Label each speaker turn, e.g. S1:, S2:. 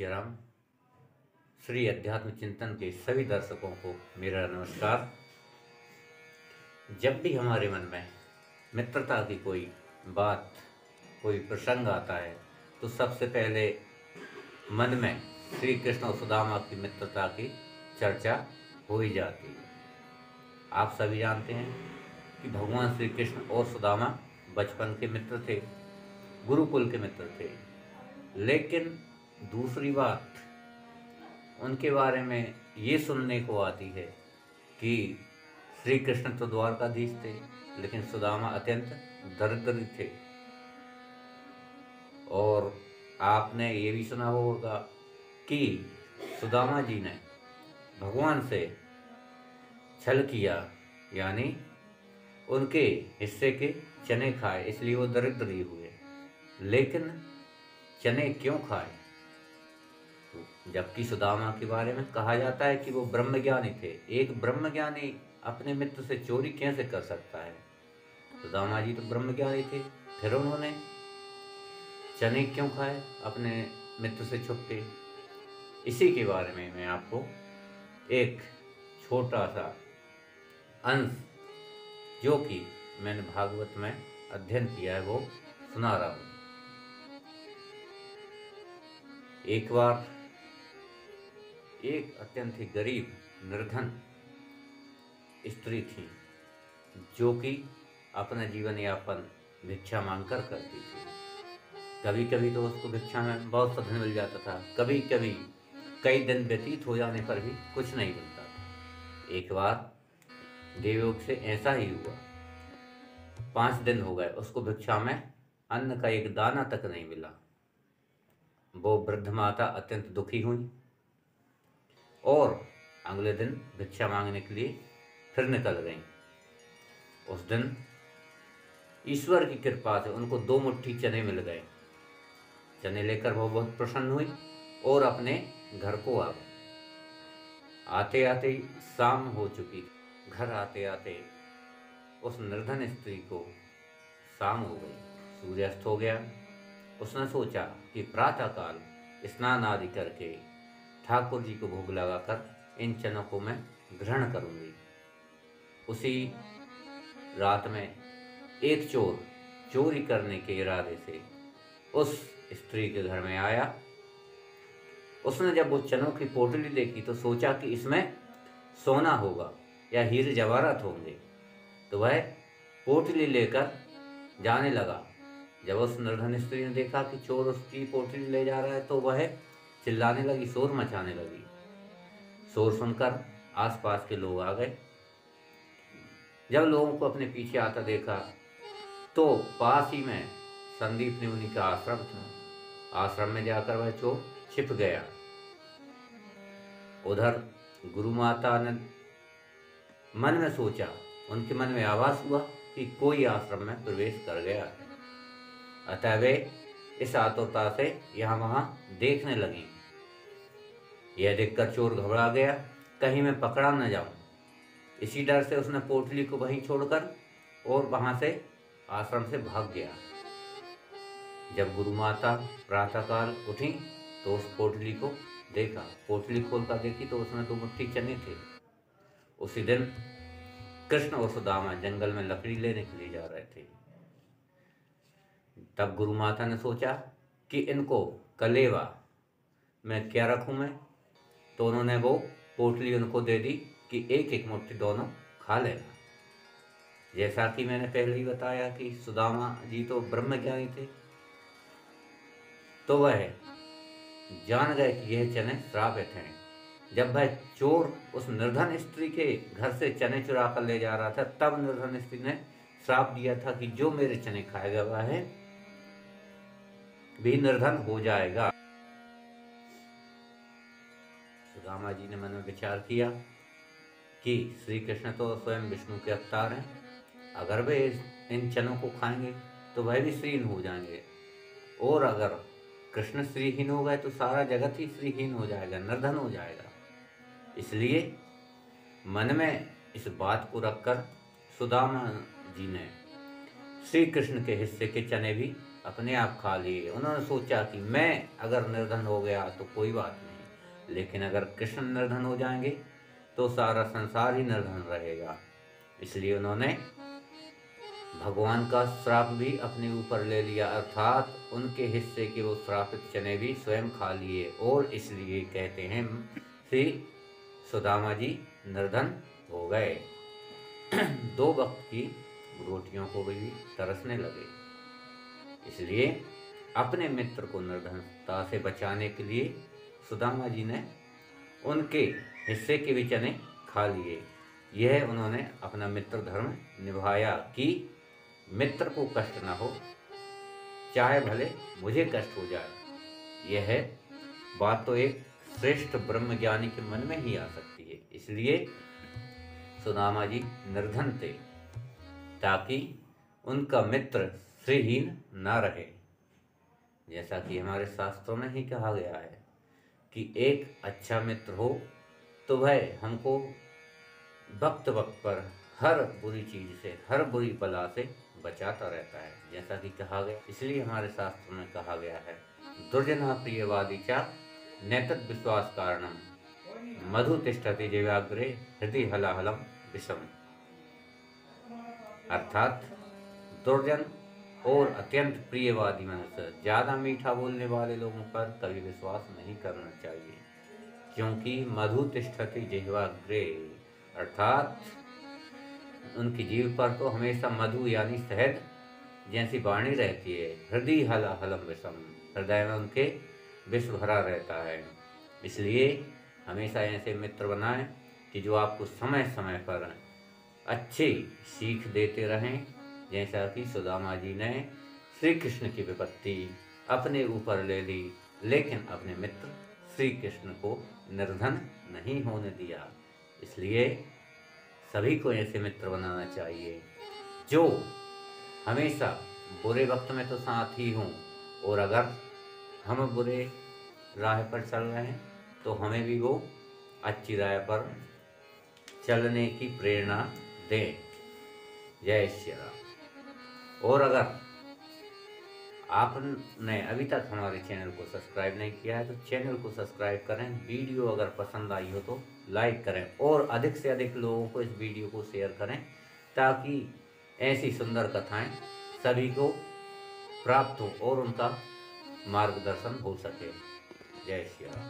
S1: सियाराम। श्री अध्यात्म चिंतन के सभी दर्शकों को मेरा नमस्कार। जब भी हमारे मन में मित्रता की कोई बात, कोई प्रसंग आता है तो सबसे पहले मन में श्री कृष्ण और सुदामा की मित्रता की चर्चा हो ही जाती है। आप सभी जानते हैं कि भगवान श्री कृष्ण और सुदामा बचपन के मित्र थे, गुरुकुल के मित्र थे। लेकिन दूसरी बात उनके बारे में ये सुनने को आती है कि श्री कृष्ण तो द्वारकाधीश थे, लेकिन सुदामा अत्यंत दरिद्र थे। और आपने ये भी सुना होगा कि सुदामा जी ने भगवान से छल किया, यानी उनके हिस्से के चने खाए, इसलिए वो दरिद्र ही हुए। लेकिन चने क्यों खाए? जबकि सुदामा के बारे में कहा जाता है कि वो ब्रह्मज्ञानी थे। एक ब्रह्मज्ञानी अपने मित्र से चोरी कैसे कर सकता है? सुदामा जी तो ब्रह्मज्ञानी थे, फिर उन्होंने चने क्यों खाए अपने मित्र से छुप के? इसी के बारे में मैं आपको एक छोटा सा अंश, जो कि मैंने भागवत में अध्ययन किया है, वो सुना रहा हूँ। एक बार एक अत्यंत ही गरीब निर्धन स्त्री थी, जो कि अपना जीवन यापन भिक्षा मांगकर करती थी। कभी कभी तो उसको भिक्षा में बहुत सा धन मिल जाता था, कभी कभी कई दिन व्यतीत हो जाने पर भी कुछ नहीं मिलता था। एक बार देवयोग से ऐसा ही हुआ। 5 दिन हो गए, उसको भिक्षा में अन्न का एक दाना तक नहीं मिला। वो वृद्ध माता अत्यंत दुखी हुई और अगले दिन भिक्षा मांगने के लिए फिर निकल गई। उस दिन ईश्वर की कृपा से उनको 2 मुट्ठी चने मिल गए। चने लेकर वो बहुत प्रसन्न हुई और अपने घर को आ गई। आते आते शाम हो चुकी। घर आते आते उस निर्धन स्त्री को शाम हो गई, सूर्यास्त हो गया। उसने सोचा कि प्रातःकाल स्नान आदि करके ठाकुर जी को भोग लगाकर इन चनों को मैं ग्रहण करूंगी। उसी रात में एक चोर चोरी करने के इरादे से उस स्त्री के घर में आया। उसने जब वो चनों की पोटली देखी तो सोचा कि इसमें सोना होगा या हीरे जवाहरात होंगे, तो वह पोटली लेकर जाने लगा। जब उस निर्धन स्त्री ने देखा कि चोर उसकी पोटली ले जा रहा है तो वह चिल्लाने लगी, शोर मचाने लगी। शोर सुनकर आसपास के लोग आ गए। जब लोगों को अपने पीछे आता देखा तो पास ही में संदीप मुनि का आश्रम था। आश्रम में जाकर वह चोर छिप गया। उधर गुरु माता ने मन में सोचा, उनके मन में आभास हुआ कि कोई आश्रम में प्रवेश कर गया है। अतः वे इस आतुरता से यहाँ वहाँ देखने लगी। यह देखकर चोर घबरा गया, कहीं मैं पकड़ा न जाऊं। इसी डर से उसने पोटली को वहीं छोड़कर और वहां से आश्रम से भाग गया। जब गुरु माता प्रातःकाल उठी तो उस पोटली को देखा। पोटली खोलकर देखी तो उसमें 2 मुट्ठी चने थे। उसी दिन कृष्ण और सुदामा जंगल में लकड़ी लेने के लिए जा रहे थे। तब गुरु माता ने सोचा कि इनको कलेवा में क्या रखूं मैं, तो उन्होंने वो पोटली उनको दे दी कि एक एक मुट्ठी दोनों खा लेना। जैसा कि मैंने पहले ही बताया कि सुदामा जी तो ब्रह्मज्ञानी थे, तो वह जान गए कि यह चने श्रापित हैं। जब वह चोर उस निर्धन स्त्री के घर से चने चुरा कर ले जा रहा था, तब निर्धन स्त्री ने श्राप दिया था कि जो मेरे चने खाएगा वह भी निर्धन हो जाएगा। सुदामा जी ने मन में विचार किया कि श्री कृष्ण तो स्वयं विष्णु के अवतार हैं, अगर वे इन चनों को खाएंगे तो वह भी श्रीहीन हो जाएंगे, और अगर कृष्ण श्रीहीन हो गए तो सारा जगत ही श्रीहीन हो जाएगा, निर्धन हो जाएगा। इसलिए मन में इस बात को रखकर सुदामा जी ने श्री कृष्ण के हिस्से के चने भी अपने आप खा लिए। उन्होंने सोचा कि मैं अगर निर्धन हो गया तो कोई बात नहीं, लेकिन अगर कृष्ण निर्धन हो जाएंगे तो सारा संसार ही निर्धन रहेगा। इसलिए उन्होंने भगवान का श्राप भी अपने ऊपर ले लिया, अर्थात उनके हिस्से के वो श्रापित चने भी स्वयं खा लिए। और इसलिए कहते हैं श्री सुदामा जी निर्धन हो गए। दो वक्त की रोटियों को भी तरसने लगे। इसलिए अपने मित्र को निर्धनता से बचाने के लिए सुदामा जी ने उनके हिस्से के भी चने खा लिए। यह उन्होंने अपना मित्र धर्म निभाया कि मित्र को कष्ट न हो, चाहे भले मुझे कष्ट हो जाए। यह बात तो एक श्रेष्ठ ब्रह्मज्ञानी के मन में ही आ सकती है। इसलिए सुदामा जी निर्धन थे ताकि उनका मित्र श्रीहीन न रहे। जैसा कि हमारे शास्त्रों में ही कहा गया है कि एक अच्छा मित्र हो तो वह हमको वक्त वक्त पर हर बुरी चीज से, हर बुरी बला से बचाता रहता है, जैसा कि कहा गया। इसलिए हमारे शास्त्र में कहा गया है, दुर्जना प्रियवादी चा नैतद विश्वास कारणम मधु तिष्ठति जीवाग्रे हृदय हलाहलम विषम। अर्थात दुर्जन और अत्यंत प्रियवादी मनुष्य, ज्यादा मीठा बोलने वाले लोगों पर कभी विश्वास नहीं करना चाहिए, क्योंकि मधु तिष्ठति जिह्वाग्रे, अर्थात उनकी जीभ पर तो हमेशा मधु यानी शहद जैसी वाणी रहती है। हृदय हलाहलम विषम, हृदय में उनके विष भरा रहता है। इसलिए हमेशा ऐसे मित्र बनाएं कि जो आपको समय समय पर अच्छी सीख देते रहें। जैसा कि सुदामा जी ने श्री कृष्ण की विपत्ति अपने ऊपर ले ली, लेकिन अपने मित्र श्री कृष्ण को निर्धन नहीं होने दिया। इसलिए सभी को ऐसे मित्र बनाना चाहिए जो हमेशा बुरे वक्त में तो साथ ही हों, और अगर हम बुरे राह पर चल रहे हैं तो हमें भी वो अच्छी राह पर चलने की प्रेरणा दें। जय श्री राम। और अगर आपने अभी तक हमारे चैनल को सब्सक्राइब नहीं किया है तो चैनल को सब्सक्राइब करें। वीडियो अगर पसंद आई हो तो लाइक करें और अधिक से अधिक लोगों को इस वीडियो को शेयर करें, ताकि ऐसी सुंदर कथाएं सभी को प्राप्त हो और उनका मार्गदर्शन हो सके। जय श्री राम।